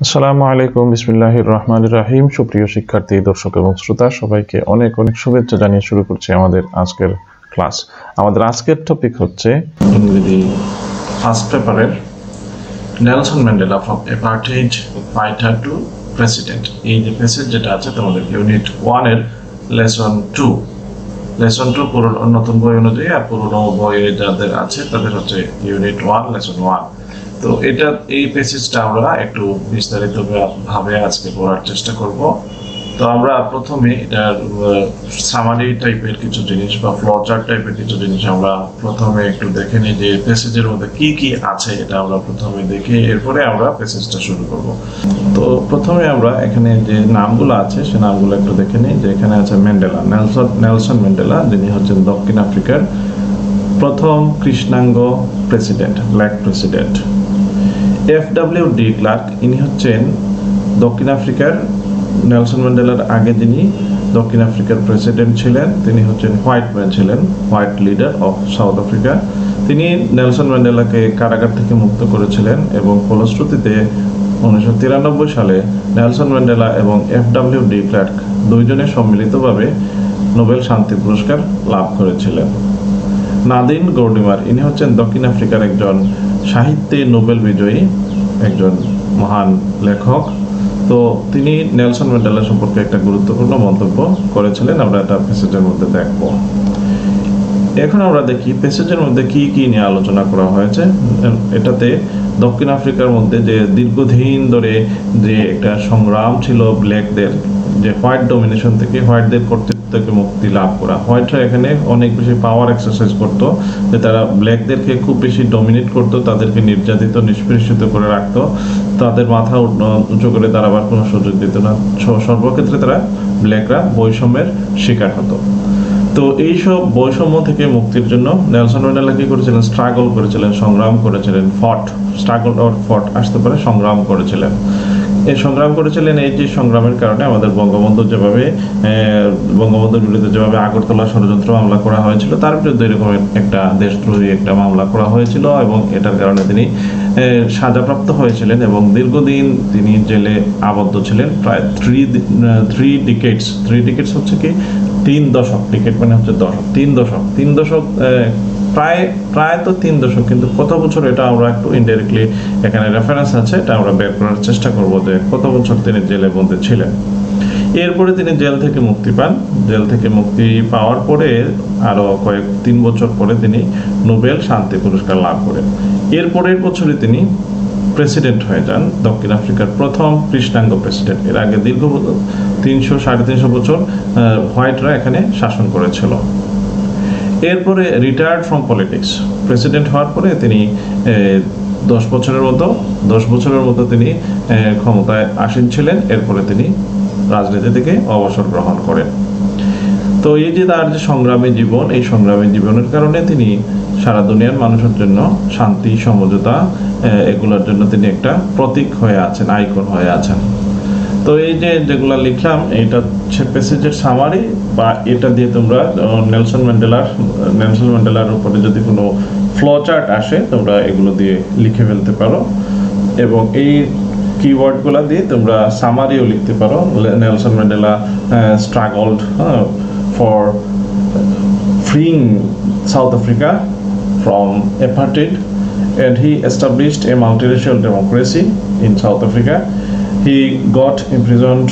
আসসালামু আলাইকুম বিসমিল্লাহির রহমানির রহিম। সুপ্রিয় শিক্ষার্থী, দর্শক এবং শ্রোতা সবাইকে অনেক অনেক শুভেচ্ছা জানিয়ে শুরু করছি আমাদের আজকের ক্লাস। আমাদের আজকের টপিক হচ্ছে ইংরেজি ফার্স্ট পেপারের Nelson Mandela from apartheid fighter to president. এই যে প্যাসেজ যেটা আছে তোমাদের ইউনিট 1 এর লেসন 2 পুরনো নতুন বই অনুযায়ী, আর পুরনো বইয়ে যাদের আছে তাদের হচ্ছে ইউনিট 1 লেসন 1। তো এই প্যাসেজটা আমরা একটু বিস্তারিত ভাবে আজকে পড়ার চেষ্টা করব। তো আমরা প্রথমে এটার সামারি টাইপের কিছু জিনিস বা ফ্লোচার্ট টাইপের কিছু জিনিস আমরা প্রথমে একটু দেখে নিই যে প্যাসেজের মধ্যে কি কি আছে, এটা আমরা প্রথমে দেখে এরপরে আমরা প্যাসেজটা শুরু করব। তো প্রথমে আমরা এখানে যে নামগুলো আছে সে নামগুলো একটু দেখে নিই। যে এখানে আছে ম্যান্ডেলা, নেলসন ম্যান্ডেলা, যিনি হচ্ছেন দক্ষিণ আফ্রিকার প্রথম কৃষ্ণাঙ্গ president, black president. FWD Klerk, ইনি হচ্ছেন দক্ষিণ আফ্রিকার নেলসন ম্যান্ডেলার আগে যিনি দক্ষিণ আফ্রিকার প্রেসিডেন্ট ছিলেন, তিনি হচ্ছেন হোয়াইট ম্যান ছিলেন, white leader of south Africa. তিনি নেলসন ম্যান্ডেলাকে কারাগার থেকে মুক্ত করেছিলেন এবং ফলশ্রুতিতে 1993 সালে নেলসন ম্যান্ডেলা এবং FWD ক্লার্ক দুইজনে সম্মিলিতভাবে নোবেল শান্তি পুরস্কার লাভ করেছিলেন। নাদিন গৌডিমার, ইনি হচ্ছেন দক্ষিণ আফ্রিকার একজন সাহিত্যে নোবেল বিজয়ী একজন মহান লেখক। তো তিনি নেলসন ম্যান্ডেলা সম্পর্কে একটা গুরুত্বপূর্ণ মন্তব্য করেছিলেন, আমরা এটা প্যাসেজের মধ্যে দেখব। এখন আমরা দেখি প্যাসেজের মধ্যে কি কি নিয়ে আলোচনা করা হয়েছে। এটাতে দক্ষিণ আফ্রিকার মধ্যে যে দীর্ঘদিন ধরে যে একটা সংগ্রাম ছিল ব্ল্যাকদের, যে হোয়াইট ডমিনেশন থেকে, হোয়াইটদের কর্তৃত্ব থেকে মুক্তি লাভ করা। হোয়াইটরা এখানে অনেক বেশি পাওয়ার এক্সারসাইজ করতো, যে তারা ব্ল্যাকদেরকে খুব বেশি ডমিনেট করতো, তাদেরকে নির্যাতিত নিষ্পেষিত করে রাখতো, তাদের মাথা উঁচু করে দাঁড়াবার কোনো সুযোগ দিত না। সর্বক্ষেত্রে তারা ব্ল্যাকরা বৈষম্যের শিকার হতো। তো এইসব বৈষম্য থেকে মুক্তির জন্য নেলসন ম্যান্ডেলা কি করেছিলেন? স্ট্রাগল করেছিলেন, সংগ্রাম করেছিলেন। স্ট্রাগল অর ফট আসতে পারে, সংগ্রাম করেছিলেন। এই সংগ্রাম করেছিলেন। এই যে সংগ্রামের কারণে আমাদের বঙ্গবন্ধুর বিরুদ্ধে যেভাবে আগরতলা ষড়যন্ত্র মামলা করা হয়েছিল, তার বিরুদ্ধে এরকম একটা দেশদ্রোহী একটা মামলা করা হয়েছিল এবং এটার কারণে তিনি সাজাপ্রাপ্ত হয়েছিলেন এবং দীর্ঘদিন তিনি জেলে আবদ্ধ ছিলেন, প্রায় 3 ডিকেটস হচ্ছে কি 3 দশক। ডিকেট মানে হচ্ছে দশক, 3 দশক প্রায় তো 3 দশক, কিন্তু কত বছর এটা আমরা একটু ইনডাইরেক্টলি এখানে রেফারেন্স আছে, এটা আমরা বের করার চেষ্টা করব যে কত বছর তিনি জেলে বন্দী ছিলেন। এরপরে তিনি জেল থেকে মুক্তি পান। জেল থেকে মুক্তি পাওয়ার পরে আরো 3 বছর পরে তিনি নোবেল শান্তি পুরস্কার লাভ করেন। এরপরের বছরে তিনি প্রেসিডেন্ট হয়ে যান, দক্ষিণ আফ্রিকার প্রথম কৃষ্ণাঙ্গ প্রেসিডেন্ট। এর আগে দীর্ঘ 300-350 বছর হোয়াইটরা এখানে শাসন করেছিল। এরপরে রিটায়ার্ড ফ্রম পলিটিক্স, প্রেসিডেন্ট হওয়ার পরে তিনি 10 বছরের মতো তিনি ক্ষমতায় আসীন ছিলেন। এরপরে তিনি রাজনীতি থেকে অবসর গ্রহণ করেন। তো এই যে তার যে সংগ্রামী জীবন, এই সংগ্রামী জীবনের কারণে তিনি সারা দুনিয়ার মানুষের জন্য শান্তি, সমঝোতা, এগুলোর জন্য তিনি একটা প্রতীক হয়ে আছেন, আইকন হয়ে আছেন। তো এই যে যেগুলো লিখলাম, এটা হচ্ছে প্যাসেজের সামারি, বা এটা দিয়ে তোমরা নেলসন ম্যান্ডেলার উপরে যদি কোনো ফ্লোচার্ট আসে তোমরা এগুলো দিয়ে লিখে ফেলতে পারো, এবং এই কিওয়ার্ডগুলো দিয়ে তোমরা সামারিও লিখতে পারো। Nelson Mandela struggled for freeing South Africa from apartheid, and he established a multiracial democracy in South Africa. He got imprisoned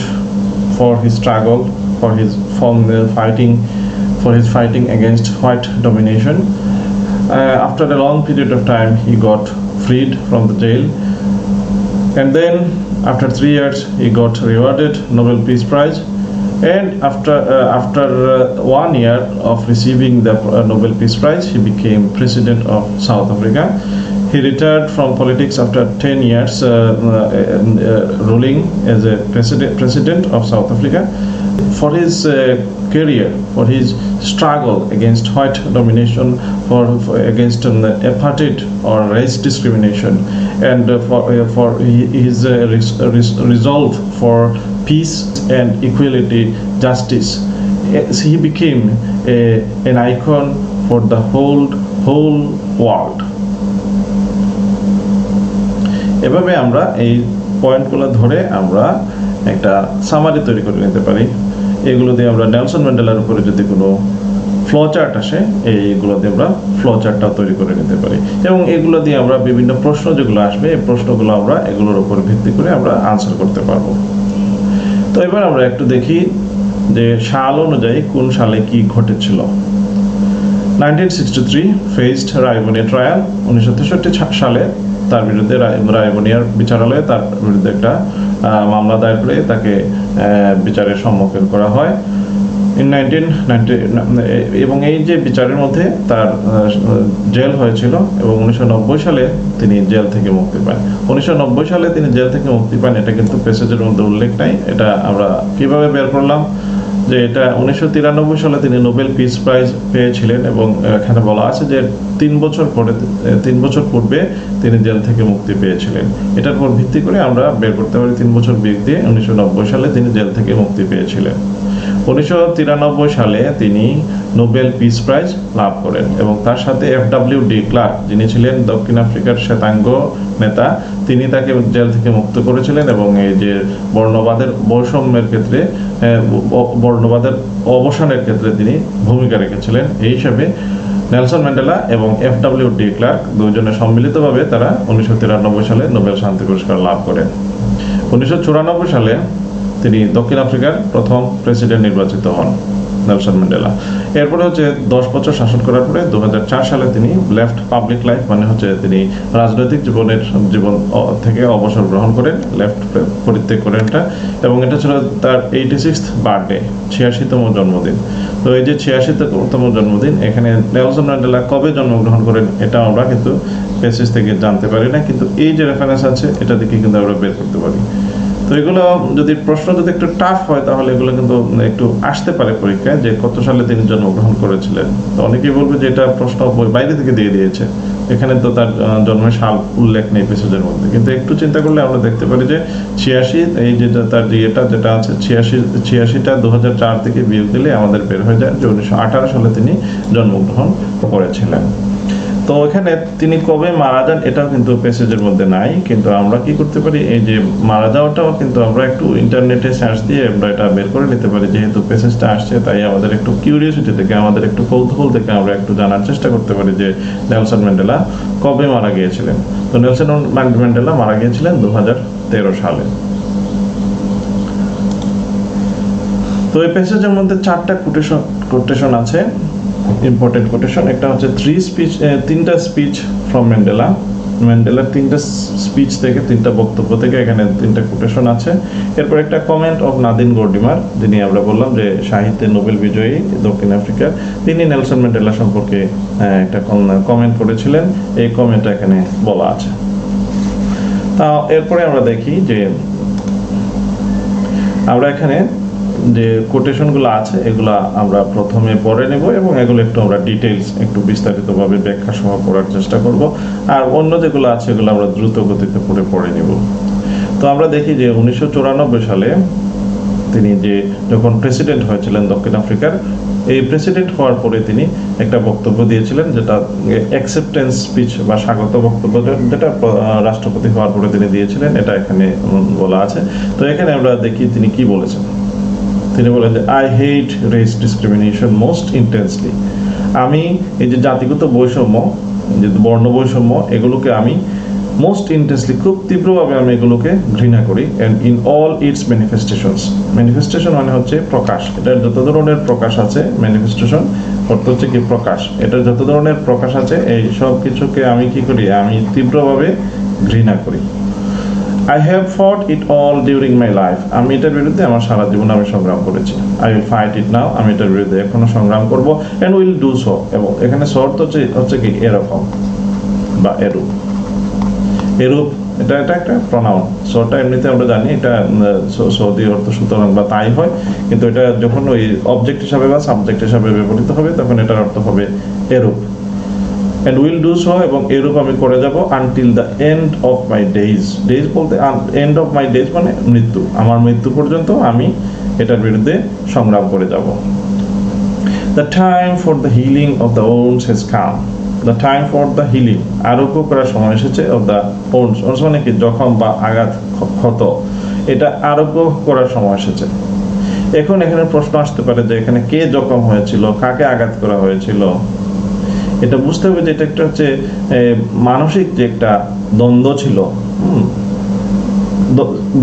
for his struggle, for his fighting against white domination. After a long period of time, he got freed from the jail, and then after 3 years, he got rewarded Nobel Peace Prize. And after 1 year of receiving the Nobel Peace Prize, he became president of South Africa. He retired from politics after 10 years ruling as a president of South Africa. For his career, for his struggle against white domination, against apartheid or race discrimination, and for his resolve for peace and equality, justice, he became an icon for the whole world. এভাবে আমরা এই পয়েন্টগুলো ধরে আমরা একটা summary তৈরি করে নিতে পারি। এগুলো দিয়ে আমরা নেলসন ম্যান্ডেলার উপরে যদি কোনো ফ্লো চার্ট আসে, এইগুলো দিয়ে আমরা ফ্লো চার্টটাও তৈরি করে নিতে পারি, এবং এগুলো দিয়ে আমরা বিভিন্ন প্রশ্ন যেগুলো আসবে এই প্রশ্নগুলো আমরা এগুলোর উপর ভিত্তি করে আমরা আনসার করতে পারবো। তো এবার আমরা একটু দেখি যে সাল অনুযায়ী কোন সালে কি ঘটেছিল। 1963 ফেসড রায়বনিয়া ট্রায়াল। 1963 সালে তার বিরুদ্ধে রায়বনিয়ার বিচারালয়ে তার বিরুদ্ধে একটা মামলা দায়ের করে তাকে বিচারের সম্মুখীন করা হয়। ইন 1990 এবং এই যে বিচারের মধ্যে তার জেল হয়েছিল এবং 1990 সালে তিনি জেল থেকে মুক্তি পান। 1990 সালে তিনি জেল থেকে মুক্তি পান, এটা কিন্তু প্যাসেজের মধ্যে উল্লেখ নাই। এটা আমরা কিভাবে বের করলাম যে এটা 1993 সালে তিনি নোবেল পিস প্রাইজ পেয়েছিলেন, এবং এখানে বলা আছে যে 3 বছর পূর্বে তিনি জেল থেকে মুক্তি পেয়েছিলেন। এটার উপর ভিত্তি করে আমরা বের করতে পারি 3 বছর বিয়োগ দিয়ে 1990 সালে তিনি জেল থেকে মুক্তি পেয়েছিলেন। 1993 সালে তিনি নোবেল পিস প্রাইজ লাভ করেন, এবং তার সাথে FW ক্লার্ক, যিনি ছিলেন দক্ষিণ আফ্রিকার শ্বেতাঙ্গ নেতা, তিনি তাকে জেল থেকে মুক্ত করেছিলেন, এবং এই যে বর্ণবাদের বৈষম্যের ক্ষেত্রে বর্ণবাদের অবসানের ক্ষেত্রে তিনি ভূমিকা রেখেছিলেন। এই হিসাবে নেলসন ম্যান্ডেলা এবং FW ক্লার্ক দুজনে সম্মিলিতভাবে তারা 1993 সালে নোবেল শান্তি পুরস্কার লাভ করেন। 1994 সালে তিনি দক্ষিণ আফ্রিকার প্রথম প্রেসিডেন্ট নির্বাচিত হন নেলসন ম্যান্ডেলা। এরপরে হচ্ছে 10 বছর শাসন করার পরে 2004 সালে তিনি লেফট পাবলিক লাইফ, মানে হচ্ছে তিনি রাজনৈতিক জীবন থেকে অবসর গ্রহণ করেন, লেফট পরিত্যাগ করেন এটা, এবং এটা ছিল তার 86th বার্থডে, 86তম জন্মদিন। তো এই যে 86তম জন্মদিন, এখানে নেলসন ম্যান্ডেলা কবে জন্মগ্রহণ করেন এটা আমরা কিন্তু পেসেজ থেকে জানতে পারি না, কিন্তু এই যে রেফারেন্স আছে এটা থেকে কিন্তু আমরা বের করতে পারি। তো এগুলো যদি প্রশ্ন যদি একটু টাফ হয় তাহলে এগুলো কিন্তু একটু আসতে পারে পরীক্ষায়, যে কত সালে তিনি জন্মগ্রহণ করেছিলেন। তো অনেকেই বলবে যে এটা প্রশ্ন বাইরে থেকে দিয়ে দিয়েছে, এখানে তো তার জন্মের সাল উল্লেখ নেই পেসেজের মধ্যে। কিন্তু একটু চিন্তা করলে আমরা দেখতে পারি যে 86, এই যেটা তার যেটা আছে 86টা 2004 থেকে বিয়োগ দিলে আমাদের বের হয়ে যায় যে 1918 সালে তিনি জন্মগ্রহণ করেছিলেন। তো এখানে তিনি কবে মারা যান এটাও কিন্তু পেসেজের মধ্যে নাই, কিন্তু আমরা কি করতে পারি, এই যে মারা যাওয়াটাও কিন্তু আমরা একটু ইন্টারনেটে সার্চ দিয়ে আমরা এটা বের করে নিতে পারি। যেহেতু পেসেজটা আসছে তাই আমাদের একটু কিউরিওসিটি থেকে, আমাদের একটু কৌতূহল থেকে আমরা একটু জানার চেষ্টা করতে পারি যে নেলসন ম্যান্ডেলা কবে মারা গিয়েছিলেন। তো নেলসন ম্যান্ডেলা মারা গিয়েছিলেন 2013 সালে। তো এই পেসেজের মধ্যে 4টা কোটেশন আছে, ইম্পর্টেন্ট কোটেশন। একটা হচ্ছে 3টা স্পিচ ফ্রম ম্যান্ডেলার 3টা স্পিচ থেকে, 3টা বক্তব্য থেকে এখানে 3টা কোটেশন আছে। এরপর একটা কমেন্ট অফ নাদিন গর্ডিমার, যিনি আমরা বললাম যে সাহিত্যে নোবেল বিজয়ী দক্ষিণ আফ্রিকার, তিনি নেলসন ম্যান্ডেলা সম্পর্কে একটা কমেন্ট করেছিলেন, এই কমেন্টটা এখানে বলা আছে। তা এরপরে আমরা দেখি যে আমরা এখানে যে কোটেশনগুলো আছে এগুলা আমরা প্রথমে পড়ে নেব, এবং এগুলো একটু আমরা ডিটেইলস একটু বিস্তারিতভাবে ব্যাখ্যা সহ পড়ার চেষ্টা করব, আর অন্য যেগুলো আছে এগুলো আমরা দ্রুত গতিতে পড়ে নেব। তো আমরা দেখি যে 1994 সালে তিনি যখন প্রেসিডেন্ট হয়েছিলেন দক্ষিণ আফ্রিকার, এই প্রেসিডেন্ট হওয়ার পরে তিনি একটা বক্তব্য দিয়েছিলেন, যেটা অ্যাকসেপ্টেন্স স্পিচ বা স্বাগত বক্তব্য, যেটা রাষ্ট্রপতি হওয়ার পরে তিনি দিয়েছিলেন, এটা এখানে বলা আছে। তো এখানে আমরা দেখি তিনি কি বলেছেন। তিনি বলেন যে I hate race discrimination most intensely. আমি এই যে জাতিগত বৈষম্য, যে বর্ণ বৈষম্য, এগুলোকে আমি মোস্ট ইন্টেন্সলি, খুব তীব্রভাবে আমি এগুলোকে ঘৃণা করি। And in all it's manifestation মানে হচ্ছে প্রকাশ, এটার যত ধরনের প্রকাশ আছে, ম্যানিফেস্টেশন অর্থ হচ্ছে কি প্রকাশ, এটার যত ধরনের প্রকাশ আছে এই সব কিছুকে আমি কি করি, আমি তীব্রভাবে ঘৃণা করি। I have fought it all during my life. আমি এটার বিরুদ্ধে আমার সারা জীবন আমি সংগ্রাম করেছি। I will fight it now. আমি এটার বিরুদ্ধে এখনো সংগ্রাম করব, and will do so. এবং এখানে শর্ত হচ্ছে কি এরকম বা এরূপ। এটা একটা প্রনাউন। শর্টটা এমনিতে আমরা জানি এটা সৌদি অর্থ সুতরাং বা তাই হয়, কিন্তু এটা যখন ওই অবজেক্ট হিসাবে বা সাবজেক্ট হিসাবে ব্যবহৃত হবে তখন এটার অর্থ হবে এরূপ। and will do so, এবং এরূপ আমি করে যাব until the end of my days বলতে end of my days মানে মৃত্যু, আমার মৃত্যু পর্যন্ত আমি এটার বিরুদ্ধে সংগ্রাম করে যাব। The time for the healing of the wounds has come. The time for the healing, আরোগ্য করার সময় এসেছে অফ দ্য ওন্স, ওন্স মানে কি জখম বা আঘাত, ক্ষত, এটা আরোগ্য করার সময় এসেছে। এখন এখানে প্রশ্ন আসতে পারে যে এখানে কে জখম হয়েছিল, কাকে আঘাত করা হয়েছিল। এটা বুঝতে হবে যে এটা একটা হচ্ছে মানসিক যে একটা দ্বন্দ্ব ছিল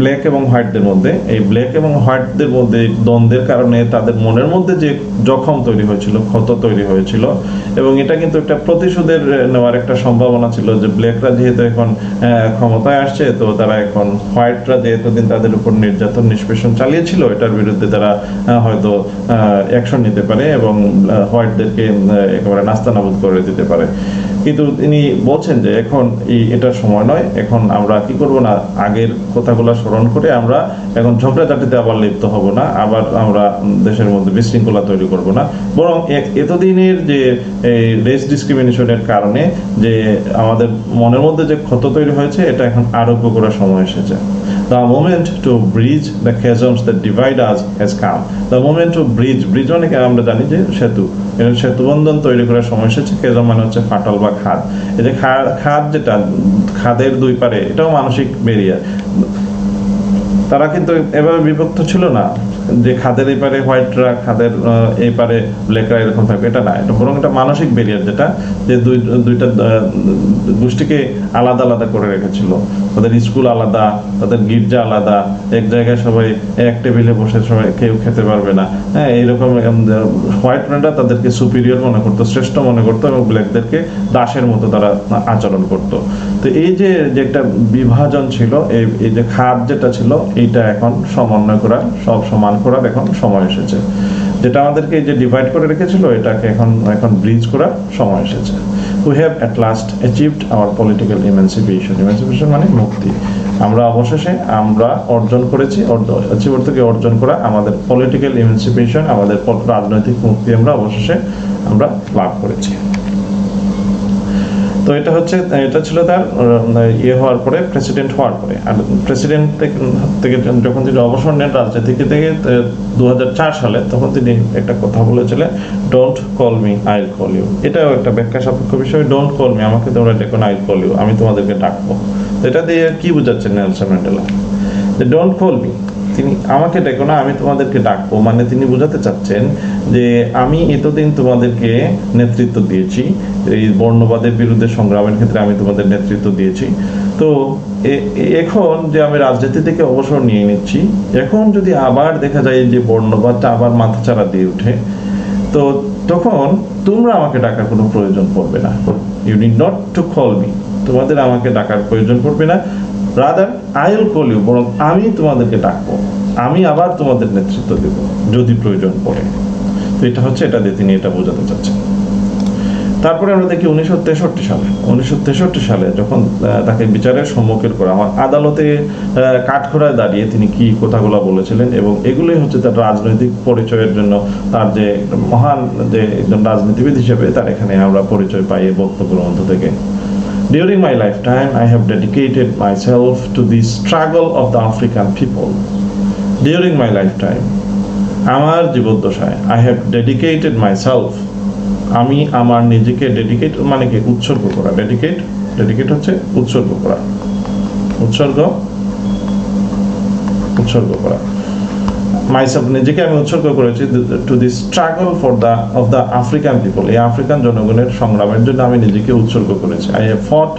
ব্ল্যাক এবং হোয়াইটদের মধ্যে। এই ব্ল্যাক এবং হোয়াইটদের মধ্যে দ্বন্দ্বের কারণে তাদের মনের মধ্যে যে জখম তৈরি হয়েছিল, ক্ষত তৈরি হয়েছিল, এবং এটা কিন্তু একটা প্রতিশোধের নেওয়ার একটা সম্ভাবনা ছিল যে ব্ল্যাকরা যেহেতু এখন ক্ষমতায় আসছে, তো তারা এখন হোয়াইটরা যে এতদিন তাদের উপর নির্যাতন নিষ্পেষণ চালিয়েছিল, এটার বিরুদ্ধে তারা হয়তো অ্যাকশন নিতে পারে এবং হোয়াইটদেরকে একেবারে নাস্তানাবুদ করে দিতে পারে। কিন্তু তিনি বলছেন যে এখন এটার সময় নয়, এখন আমরা কি করব না, আগের কথাগুলো স্মরণ করে আমরা এখন ঝগড়াঝাটিতে আবার লিপ্ত হব না, আবার আমরা দেশের মধ্যে বিশৃঙ্খলা তৈরি করব না, বরং এতদিনের যে রেস ডিসক্রিমিনেশনের কারণে যে আমাদের মনের মধ্যে যে ক্ষত তৈরি হয়েছে, এটা এখন আরোগ্য করার সময় এসেছে। The moment to bridge the chasms that divide us has come. The moment to bridge মানে আমরা জানি যে সেতু, সেতু বন্ধন তৈরি করার সময় এসেছে। chasm মানে হচ্ছে ফাটল বা খাদ। এই যে খাদ, যেটা খাদের দুই পারে, এটাও মানসিক ব্যারিয়ার। তারা কিন্তু এভাবে বিভক্ত ছিল না যে খাদের এই পারে হোয়াইটরা, খাদের এই পারে ব্ল্যাকরা এরকম থাকবে, এটা না। এটা বরং একটা মানসিক ব্যারিয়ার, যেটা যে দুইটা গোষ্ঠীকে আলাদা আলাদা করে রেখেছিল। তাদের স্কুল আলাদা, তাদের গির্জা আলাদা, এক জায়গায় সবাই এক টেবিলে বসে সবাই কেউ খেতে পারবে না। হ্যাঁ, এইরকম হোয়াইটরা তাদেরকে সুপিরিয়র মনে করতো, শ্রেষ্ঠ মনে করতো, এবং ব্ল্যাকদেরকে দাসের মতো তারা আচরণ করতো। তো এই যে একটা বিভাজন ছিল, এই যে খাদ যেটা ছিল, এইটা এখন সমন্বয় করা, সব সমান করার এখন সময় এসেছে। যেটা আমাদেরকে যে ডিভাইড করে রেখেছিল, এটাকে এখন ব্রিজ করার সময় এসেছে। We have at last achieved our political emancipation. Emancipation মানে মুক্তি। আমরা অবশেষে আমরা অর্জন করেছি, অ্যাচিভ থেকে অর্জন করা, আমাদের পলিটিক্যাল ইমানসিপেশন, আমাদের রাজনৈতিক মুক্তি আমরা অবশেষে লাভ করেছি। তো এটা ছিল তার হওয়ার পরে, প্রেসিডেন্ট হওয়ার পরে। আর প্রেসিডেন্ট থেকে যখন তিনি অবসর নেন রাজনীতি থেকে 2004 সালে, তখন তিনি একটা কথা বলেছিলেন, don't call me, I will call you. এটাও একটা ব্যাখ্যা সাপেক্ষ বিষয়। ডোন্ট কল মি, আমাকে তোমরা ডেকো না, আই উইল কল ইউ, আমি তোমাদেরকে ডাকবো। এটা দিয়ে কি বোঝাচ্ছেন নেলসন ম্যান্ডেলা? যে ডোন্ট কল মি, তিনি আমাকে ডেকো না, আমি তোমাদেরকে ডাকবো, মানে তিনি বোঝাতে চাচ্ছেন যে আমি এতদিন তোমাদেরকে নেতৃত্ব দিয়েছি, এই বর্ণবাদের বিরুদ্ধে সংগ্রামের ক্ষেত্রে আমি তোমাদের নেতৃত্ব দিয়েছি। তো এখন যে আমি রাজনীতি থেকে অবসর নিয়ে নিচ্ছি, এখন যদি আবার দেখা যায় যে বর্ণবাদটা আবার মাথাচাড়া দিয়ে উঠে, তো তখন তোমরা আমাকে ডাকার কোনো প্রয়োজন পড়বে না। You need not to call me, তোমাদের আমাকে ডাকার প্রয়োজন পড়বে না। Rather I will call you, বরং আমি তোমাদেরকে ডাকবো, আমি আবার তোমাদের নেতৃত্ব দেব যদি প্রয়োজন পড়ে। তো এটা দিয়ে তিনি এটা বোঝাতে চাচ্ছেন। তারপরে আমরা দেখি 1963 সালে যখন তাকে বিচারের সম্মুখীন করা হয়, আদালতে কাঠখড়ায় দাঁড়িয়ে তিনি কি কথাগুলো বলেছিলেন, এবং এগুলোই হচ্ছে তার রাজনৈতিক পরিচয়ের জন্য, তার যে মহান যে একজন রাজনীতিবিদ হিসেবে তার এখানে আমরা পরিচয় পাই এই বক্তব্যের মধ্য থেকে। During my lifetime, I have dedicated myself to the struggle of the African people. During my lifetime, আমার জীবদ্দশায়, I have dedicated myself, আমি আমার নিজেকে, ডেডিকেট মানে কি উৎসর্গ করা, ডেডিকেট হচ্ছে উৎসর্গ করা, উৎসর্গ করা, myself নিজেকে আমি উৎসর্গ করেছি to the struggle of the African people, এই আফ্রিকান জনগণের সংগ্রামের জন্য আমি নিজেকে উৎসর্গ করেছি। আই হ্যাভ ফট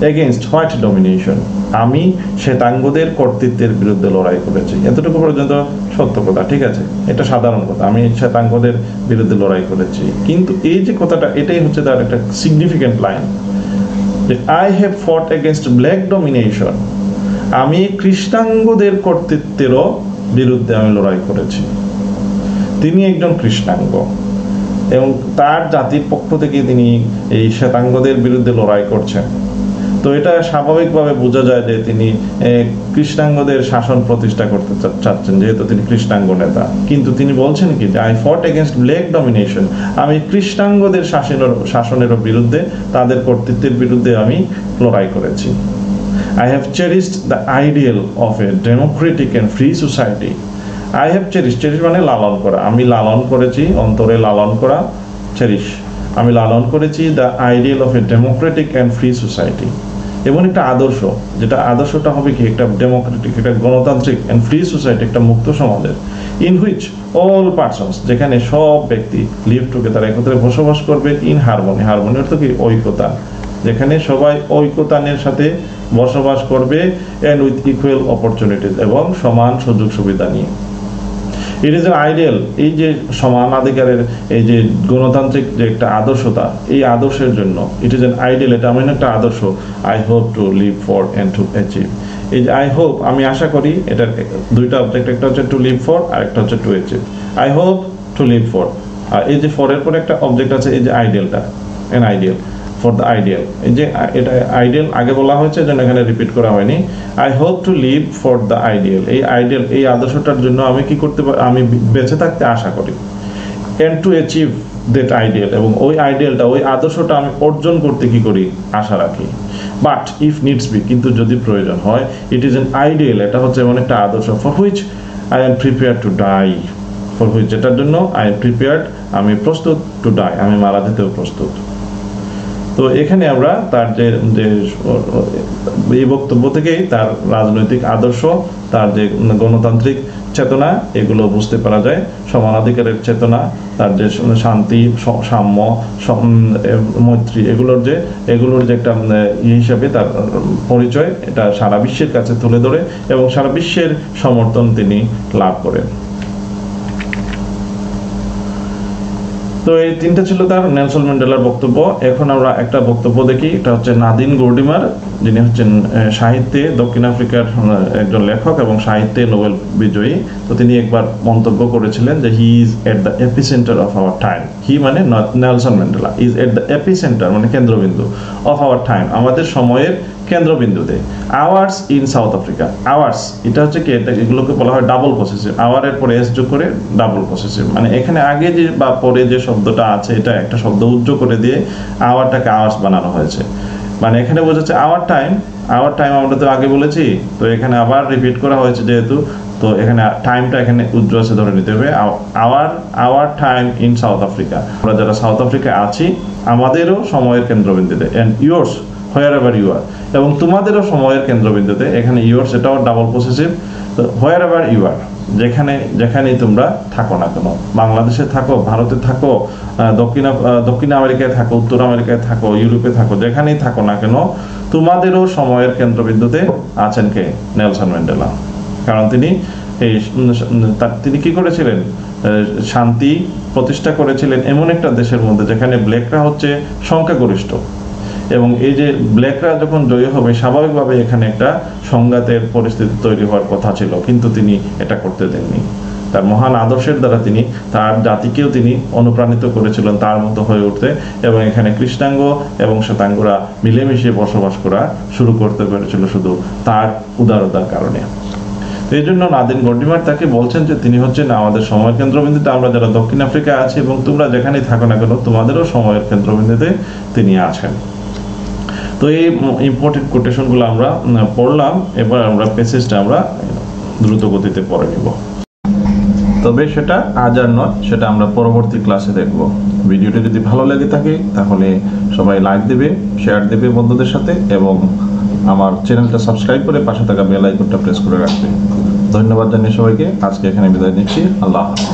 এগেইনস্ট হোয়াইট ডমিনেশন, আমি শ্বেতাঙ্গদের কর্তৃত্বের বিরুদ্ধে লড়াই করেছি। এতটুকু পর্যন্ত সত্য কথা, ঠিক আছে, এটা সাধারণ কথা, আমি শ্বেতাঙ্গদের বিরুদ্ধে লড়াই করেছি। কিন্তু এই যে কথাটা, এটাই হচ্ছে তার একটা সিগনিফিক্যান্ট লাইন, যে আই হ্যাভ ফট এগেইনস্ট ব্ল্যাক ডমিনেশন, আমি কৃষ্ণাঙ্গদের কর্তৃত্বেরও বিরুদ্ধে আমি লড়াই করেছি। তিনি একজন কৃষ্ণাঙ্গ এবং তার জাতির পক্ষ থেকে তিনি এই শ্বেতাঙ্গদের বিরুদ্ধে লড়াই করছেন। তো এটা স্বাভাবিকভাবে বোঝা যায় যে তিনি কৃষ্ণাঙ্গদের শাসন প্রতিষ্ঠা করতে চাচ্ছেন, যেহেতু তিনি কৃষ্ণাঙ্গ নেতা। কিন্তু তিনি বলছেন কি, যে আই ফট এগেইনস্ট ব্ল্যাক ডমিনেশন, আমি কৃষ্ণাঙ্গদের শাসনেরও বিরুদ্ধে, তাদের কর্তৃত্বের বিরুদ্ধে আমি লড়াই করেছি। I have cherished the ideal of a democratic and free society. I have cherished মানে লালন করা, আমি লালন করেছি, অন্তরে লালন করা, cherish আমি লালন করেছি the ideal of a democratic and free society, এমন একটা আদর্শ, যেটা আদর্শটা হবে কি একটা ডেমোক্রেটিক, একটা গণতান্ত্রিক অ্যান্ড ফ্রি সোসাইটি, একটা মুক্ত সমাজের, ইন হুইচ অল পার্সনস, যেখানে সব ব্যক্তি লিভ টুগেদার, একত্রে বসবাস করবে, ইন হারমোনি, হারমোনি অর্থ কি ঐক্যতা, যেখানে সবাই ঐক্যতানের সাথে বসবাস করবে, অ্যান্ড উইথ ইকুয়াল অপরচুনিটিস, এবং সমান সুযোগ সুবিধা নিয়ে। ইট ইজ এন আইডিয়াল, এই যে সমানাধিকারের এই যে গণতান্ত্রিক যে একটা আদর্শতা, এই আদর্শের জন্য ইট ইজ এন আইডিয়াল, এটা এমন একটা আদর্শ, I hope to live for and to achieve. এই যে আই হোপ, আমি আশা করি, এটার দুইটা অবজেক্ট, একটা হচ্ছে টু লিভ ফর আর একটা হচ্ছে to achieve. I hope to live for, আর এই যে ফরের পরে একটা অবজেক্ট আছে, এই যে আইডিয়ালটা, an ideal for the ideal, এই যে এটা আইডিয়াল আগে বলা হয়েছে যেন এখানে রিপিট করা হয়নি। I hope to live for the ideal, এই আইডিয়াল, এই আদর্শটার জন্য আমি কি করতে পারি, আমি বেঁচে থাকতে আশা করি। And to achieve that ideal, এবং ওই আইডিয়ালটা, ওই আদর্শটা আমি অর্জন করতে কি করি, আশা রাখি। বাট ইফ নিডস বি, কিন্তু যদি প্রয়োজন হয়, ইট ইজ এন আইডিয়াল, এটা হচ্ছে এমন একটা আদর্শ, for which I am prepared to die, for which, যেটার জন্য আই এম প্রিপেয়ার্ড, আমি প্রস্তুত, টু ডাই, আমি মারা যেতেও প্রস্তুত। তো এখানে আমরা তার যে এই বক্তব্য থেকেই তার রাজনৈতিক আদর্শ, তার যে গণতান্ত্রিক চেতনা, এগুলো বুঝতে পারা যায়, সমানাধিকারের চেতনা, তার যে শান্তি, সাম্য, মৈত্রী, এগুলোর যে একটা হিসাবে তার পরিচয়, এটা সারা বিশ্বের কাছে তুলে ধরে এবং সারা বিশ্বের সমর্থন তিনি লাভ করেন। তো এই তিনটা ছিল তার নেলসন ম্যান্ডেলার বক্তব্য। এখন আমরা একটা বক্তব্য দেখি, এটা হচ্ছে নাদিন গর্ডিমার, যিনি হচ্ছেন সাহিত্যে দক্ষিণ আফ্রিকার একজন লেখক এবং সাহিত্যে নোবেল বিজয়ী। তো তিনি একবার মন্তব্য করেছিলেন যে he is at the epicentre of our time, he মানে Nelson Mandela, is at the epicentre মানে কেন্দ্রবিন্দু, অফ আওয়ার টাইম আমাদের সময়ের কেন্দ্রবিন্দুতে। Ours in South Africa, ours এটা হচ্ছে কি, এগুলোকে বলা হয় ডাবল পসেসিভ, আওয়ারের পরে এস যোগ করে ডাবল পসেসিভ, মানে এখানে আগে যে বা পরে যে শব্দটা আছে, এটা একটা শব্দ উজ্জ্ব করে দিয়ে আওয়ারটাকে আওয়ার্স বানানো হয়েছে, মানে এখানে বোঝাচ্ছে আওয়ার টাইম, আওয়ার টাইম আমরা তো আগে বলেছি, তো এখানে আবার রিপিট করা হয়েছে যেহেতু, তো এখানে টাইমটা এখানে উজ্জ্বল ধরে নিতে হবে, our time in South Africa, আমরা যারা সাউথ আফ্রিকায় আছি আমাদেরও সময়ের কেন্দ্রবিন্দুতে, and yours wherever you are, এবং তোমাদেরও সময়ের কেন্দ্রবিন্দুতে, এখানে ইয়োর্স এটাও ডাবল পসেসিভ, তো হোয়ার এভার ইউ আর, যেখানেই তোমরা থাকো না কেন, বাংলাদেশে থাকো, ভারতে থাকো, দক্ষিণ আমেরিকায় থাকো, উত্তর আমেরিকায় থাকো, ইউরোপে থাকো, যেখানেই থাকো না কেন, তোমাদেরও সময়ের কেন্দ্রবিন্দুতে আছেন কে, নেলসন ম্যান্ডেলা। কারণ তিনি কি করেছিলেন, শান্তি প্রতিষ্ঠা করেছিলেন এমন একটা দেশের মধ্যে যেখানে ব্ল্যাকরা হচ্ছে সংখ্যাগরিষ্ঠ, এবং এই যে ব্ল্যাকরা যখন জয়ী হবে স্বাভাবিকভাবে এখানে একটা সংঘাতের পরিস্থিতি তৈরি হওয়ার কথা ছিল, কিন্তু তিনি এটা করতে দেননি। তার মহান আদর্শের দ্বারা তিনি তার জাতিকেও তিনি অনুপ্রাণিত করেছিলেন তার মতো হয়ে উঠতে, এবং এখানে কৃষ্ণাঙ্গ এবং শ্বেতাঙ্গরা মিলেমিশে বসবাস করা শুরু করতে পেরেছিল শুধু তার উদারতার কারণে। এই জন্য নাদিন গর্ডিমার তাকে বলছেন যে তিনি হচ্ছেন আমাদের সময়ের কেন্দ্রবিন্দুতে, আমরা যারা দক্ষিণ আফ্রিকায় আছি এবং তোমরা যেখানেই থাকো না কেন তোমাদেরও সময়ের কেন্দ্রবিন্দুতে তিনি আছেন। তো এই ইম্পর্টেন্ট কোটেশনগুলো আমরা পড়লাম, এবার আমরা প্যাসেজটা আমরা দ্রুত গতিতে পড়ে নিব, তবে সেটা আজ আর নয়, সেটা আমরা পরবর্তী ক্লাসে দেখব। ভিডিওটি যদি ভালো লেগে থাকে তাহলে সবাই লাইক দেবে, শেয়ার দেবে বন্ধুদের সাথে, এবং আমার চ্যানেলটা সাবস্ক্রাইব করে পাশে থাকা বেল আইকনটা প্রেস করে রাখবে। ধন্যবাদ জানিয়ে সবাইকে আজকে এখানে বিদায় নিচ্ছি। আল্লাহ হাফেজ।